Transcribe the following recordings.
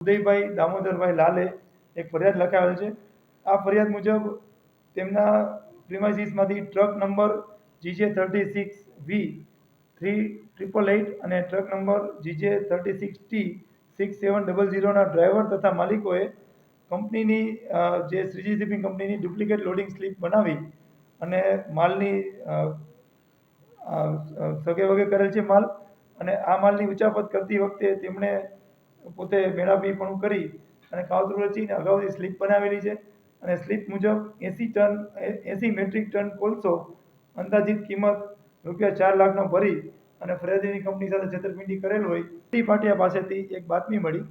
ઉદયભાઈ દામોદરભાઈ લાલે એક ફરિયાદ લખાવેલ છે। આ ફરિયાદ મુજબ તેમના પ્રિમાઇસીસમાંથી ટ્રક નંબર GJ36V3888 અને ટ્રક નંબર GJ36T6700ના ડ્રાઈવર તથા માલિકોએ કંપનીની જે શ્રીજી શિપિંગ કંપનીની ડુપ્લિકેટ લોડિંગ સ્લીપ બનાવી અને માલની સગે વગે કરેલ છે માલ, અને આ માલની ઉચાપત કરતી વખતે તેમણે પોતે મેળાપીપણું કરી અને કાવતરું રચીને અગાઉથી સ્લીપ બનાવેલી છે અને સ્લીપ મુજબ 80 મેટ્રિક ટન કોલસો અંદાજિત કિંમત ₹4 લાખનો ભરી અને ફરિયાદીની કંપની સાથે છેતરપિંડી કરેલ હોય ટી પાટિયા પાસેથી એક બાતમી મળી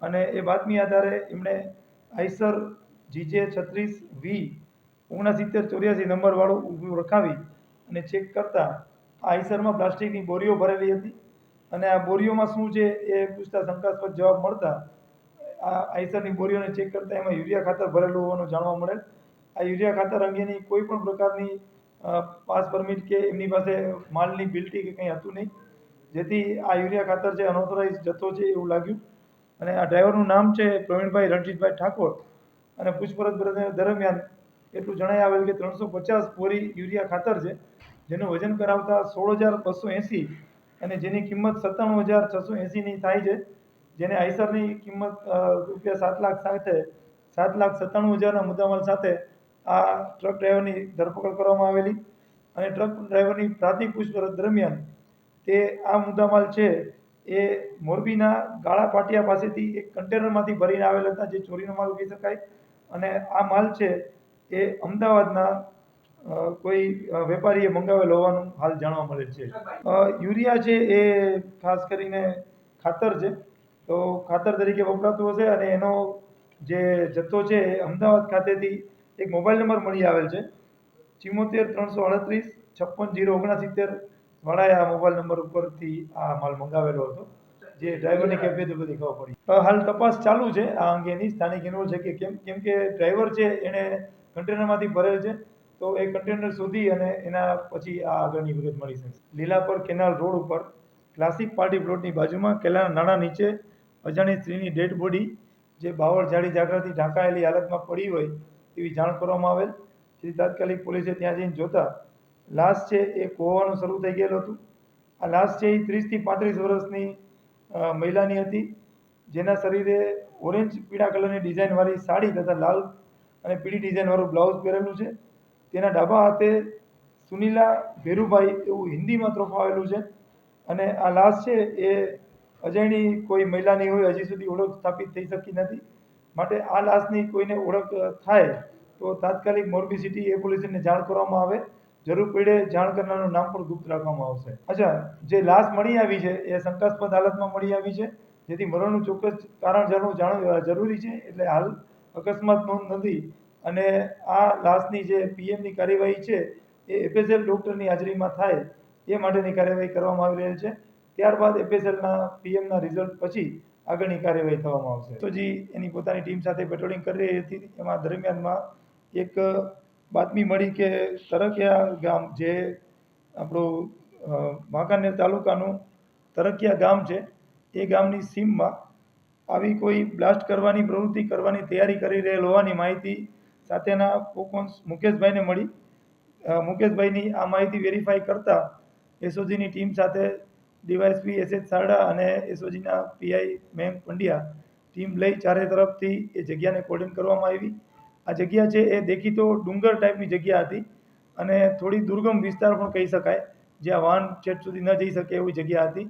અને એ બાતમી આધારે એમણે આઈસર GJ36V6984 નંબરવાળું ઊભું રખાવી અને ચેક કરતા આઈસરમાં પ્લાસ્ટિકની બોરીઓ ભરેલી હતી અને આ બોરીઓમાં શું છે એ પૂછતા શંકાસ્પદ જવાબ મળતા આ આઈસરની બોરીઓને ચેક કરતા એમાં યુરિયા ખાતર ભરેલું હોવાનું જાણવા મળેલ। આ યુરિયા ખાતર અંગેની કોઈ પણ પ્રકારની પાસ પરમિટ કે એમની પાસે માલની બિલ્ટી કે કંઈ હતું નહીં, જેથી આ યુરિયા ખાતર જે અનઓથોરાઇઝ જથ્થો છે એવું લાગ્યું। અને આ ડ્રાઈવરનું નામ છે પ્રવીણભાઈ રણજીતભાઈ ઠાકોર અને પૂછપરછ દરમિયાન એટલું જણાઈ આવેલ કે 350 બોરી યુરિયા ખાતર છે, જેનું વજન કરાવતા 16,280 અને જેની કિંમત 97,680ની થાય છે, જેને આઈસરની કિંમત ₹7 લાખ સાથે 7,97,000ના મુદ્દામાલ સાથે આ ટ્રક ડ્રાઈવરની ધરપકડ કરવામાં આવેલી અને ટ્રક ડ્રાઈવરની પ્રાથમિક પૂછપરછ દરમિયાન તે આ મુદ્દામાલ છે એ મોરબીના ગાળા પાટિયા પાસેથી એક કન્ટેનરમાંથી ભરીને આવેલ હતા, જે ચોરીનો માલ કહી શકાય, અને આ માલ છે એ અમદાવાદના કોઈ વેપારીએ મંગાવેલ હોવાનું હાલ જાણવા મળે છે। યુરિયા છે એ ખાસ કરીને ખાતર છે, તો ખાતર તરીકે વપરાતું હશે અને એનો જે જથ્થો છે એ અમદાવાદ ખાતેથી એક મોબાઈલ નંબર મળી આવેલ છે 74,338,56,069 વાળાએ આ મોબાઈલ નંબર ઉપરથી આ માલ મંગાવેલો હતો, જે ડ્રાઈવરની કેફિયત ઉપરથી ખબર પડી। હાલ તપાસ ચાલુ છે આ અંગેની, સ્થાનિક ઇન્વોલ્વ છે કે કેમ કે ડ્રાઈવર છે એણે કન્ટેનરમાંથી ભરેલ છે, તો એ કન્ટેનર શોધી અને એના પછી આ આગળની વિગત મળી શકશે। લીલાપર કેનાલ રોડ ઉપર ક્લાસિક પાર્ટી પ્લોટની બાજુમાં કેલાના નાણાં નીચે અજાણી સ્ત્રીની ડેડ બોડી જે બાવળ ઝાડી ઝાકળથી ઢાંકાયેલી હાલતમાં પડી હોય એવી જાણ કરવામાં આવેલ, જેથી તાત્કાલિક પોલીસે ત્યાં જઈને જોતા લાશ છે એ કોવાનું શરૂ થઈ ગયેલું હતું। આ લાશ છે એ 30થી 35 વર્ષની મહિલાની હતી, જેના શરીરે ઓરેન્જ પીળા કલરની ડિઝાઇનવાળી સાડી તથા લાલ અને પીળી ડિઝાઇનવાળું બ્લાઉઝ પહેરેલું છે। તેના ડાબા હાથે સુનીલા ભેરુભાઈ એવું હિન્દીમાં ત્રોફાવેલું છે અને આ લાશ છે એ અજાણી કોઈ મહિલાની હોય હજી સુધી ઓળખ સ્થાપિત થઈ શકી નથી, માટે આ લાશની કોઈને ઓળખ થાય તો તાત્કાલિક મોરબી સિટી એ પોલીસને જાણ કરવામાં આવે, જરૂર પડે જાણ કરનારનું નામ પણ ગુપ્ત રાખવામાં આવશે। અચ્છા, જે લાશ મળી આવી છે એ શંકાસ્પદ હાલતમાં મળી આવી છે, જેથી મરણનું ચોક્કસ કારણ જાણવું જરૂરી છે, એટલે હાલ અકસ્માત નોંધ નથી અને આ લાશની જે પીએમની કાર્યવાહી છે એ એફએસએલ ડૉક્ટરની હાજરીમાં થાય એ માટેની કાર્યવાહી કરવામાં આવી રહેલ છે। ત્યારબાદ એફએસએલના પીએમના રિઝલ્ટ પછી આગળની કાર્યવાહી થવામાં આવશે। તો જી એની પોતાની ટીમ સાથે પેટ્રોલિંગ કરી રહી હતી, એમાં દરમિયાનમાં એક બાતમી મળી કે તરખિયા ગામ, જે આપણું વાંકાનેર તાલુકાનું તરખિયા ગામ છે, એ ગામની સીમમાં આવી કોઈ બ્લાસ્ટ કરવાની પ્રવૃત્તિ કરવાની તૈયારી કરી રહેલ હોવાની માહિતી સાથેના પોકોન્સ મુકેશભાઈને મળી। મુકેશભાઈની આ માહિતી વેરીફાઈ કરતા એસઓજીની ટીમ સાથે ડીવાયએસપી એસએચ સારડા અને એસઓજીના પીઆઈ મયંક પંડ્યા ટીમ લઈ ચારે તરફથી એ જગ્યાને કોર્ડન કરવામાં આવી। આ જગ્યા છે એ દેખીતો ડુંગર ટાઈપની જગ્યા હતી અને થોડી દુર્ગમ વિસ્તાર પણ કહી શકાય, જ્યાં વાહન છેટ સુધી ન જઈ શકે એવી જગ્યા હતી।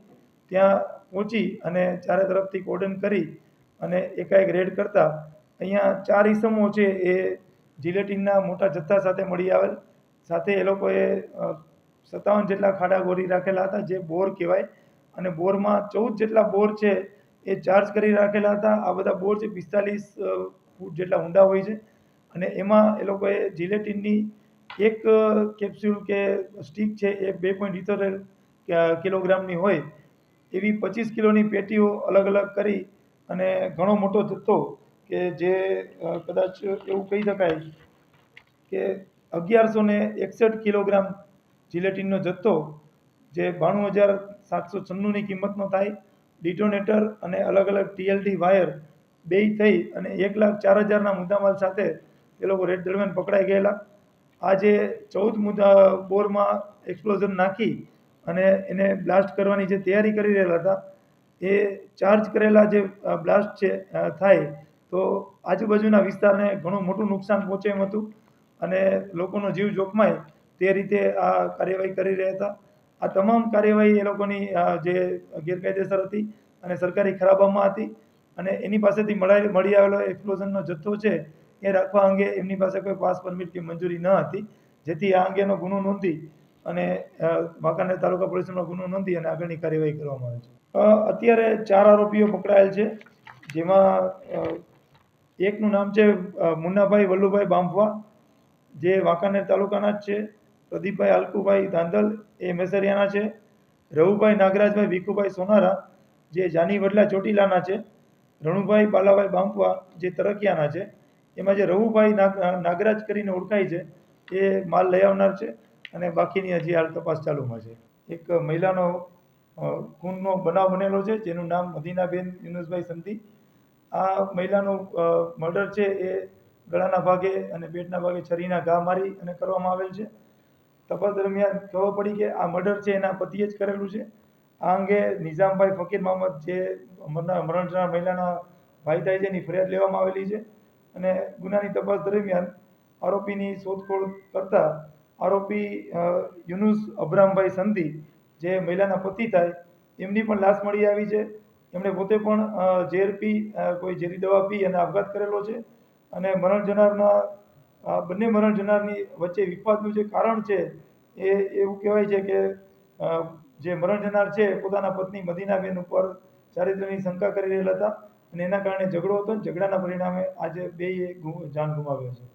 ત્યાં પહોંચી અને ચારે તરફથી કોર્ડન કરી અને એકાએક રેડ કરતા અહીંયા 4 ઈસમો છે એ જિલેટીનના મોટા જથ્થા સાથે મળી આવેલ, સાથે એ લોકોએ 57 જેટલા ખાડા ગોરી રાખેલા હતા, જે બોર કહેવાય, અને બોરમાં 14 જેટલા બોર છે એ ચાર્જ કરી રાખેલા હતા। આ બધા બોર છે 45 ફૂટ જેટલા ઊંડા હોય છે અને એમાં એ લોકોએ જિલેટીનની એક કેપ્સ્યુલ કે સ્ટીક છે એ 2.78 કિલોગ્રામની હોય એવી 25 કિલોની પેટીઓ અલગ અલગ કરી અને ઘણો મોટો જથ્થો કે જે કદાચ એવું કહી શકાય કે 1161 કિલોગ્રામ જિલેટીનનો જથ્થો, જે 92,796ની કિંમતનો થાય, ડિટોનેટર અને અલગ અલગ ટીએલડી વાયર બેય થઈ અને 1,04,000ના મુદ્દામાલ સાથે એ લોકો રેડ દરમિયાન પકડાઈ ગયેલા. આ જે 14 બોરમાં એક્સપ્લોઝન નાખી અને એને બ્લાસ્ટ કરવાની જે તૈયારી કરી રહેલા હતા, એ ચાર્જ કરેલા જે બ્લાસ્ટ છે થાય તો આજુબાજુના વિસ્તારને ઘણું મોટું નુકસાન પહોંચે એમ હતું અને લોકોનો જીવ જોખમાય તે રીતે આ કાર્યવાહી કરી રહ્યા હતા. આ તમામ કાર્યવાહી એ લોકોની જે ગેરકાયદેસર હતી અને સરકારી ખરાબામાં હતી અને એની પાસેથી મળી આવેલો એક્સપ્લોઝનનો જથ્થો છે એ રાખવા અંગે એમની પાસે કોઈ પાસ પરમિટ કે મંજૂરી ન હતી, જેથી આ અંગેનો ગુનો નોંધી અને વાંકાનેર તાલુકા પોલીસનો ગુનો નોંધી અને આગળની કાર્યવાહી કરવામાં આવે છે. અત્યારે 4 આરોપીઓ પકડાયેલ છે, જેમાં એકનું નામ છે મુન્નાભાઈ વલ્લુભાઈ બાંભવા, જે વાંકાનેર તાલુકાના જ છે. પ્રદીપભાઈ હાલકુભાઈ ધાંધલ, એ મેસરિયાના છે. રવુભાઈ નાગરાજભાઈ ભીખુભાઈ સોનારા, જે જાની વડલા ચોટીલાના છે. રણુભાઈ બાલાભાઈ બાંભવા, જે તરકિયાના છે. એમાં જે રવુભાઈ નાગરાજ કરીને ઓળખાય છે એ માલ લઈ આવનાર છે અને બાકીની હજી હાલ તપાસ ચાલુમાં છે. એક મહિલાનો ખૂનનો બનાવ બનેલો છે, જેનું નામ મદીનાબેન યુનુસભાઈ સંધી. આ મહિલાનું મર્ડર છે એ ગળાના ભાગે અને પેટના ભાગે છરીના ઘા મારી અને કરવામાં આવેલ છે. તપાસ દરમિયાન ખબર પડી કે આ મર્ડર છે એના પતિએ જ કરેલું છે. આ અંગે નિઝામભાઈ ફકીર મોહમ્મદ, જે મરણ જનાર મહિલાના ભાઈ થાય છે, એની ફરિયાદ લેવામાં આવેલી છે અને ગુનાની તપાસ દરમિયાન આરોપીની શોધખોળ કરતા આરોપી યુનુસ અબ્રામભાઈ સંધી, જે મહિલાના પતિ થાય, એમની પણ લાશ મળી આવી છે. એમણે પોતે પણ ઝેર પી, કોઈ ઝેરી દવા પી અને આપઘાત કરેલો છે અને બંને મરણ જનારની વચ્ચે વિવાદનું જે કારણ છે એ એવું કહેવાય છે કે જે મરણ જનાર છે પોતાના પત્ની મદીનાબેન ઉપર ચારિત્ર્યની શંકા કરી રહેલા હતા અને એના કારણે ઝઘડો હતો. ઝઘડાના પરિણામે આજે બેયે જાન ગુમાવ્યો છે.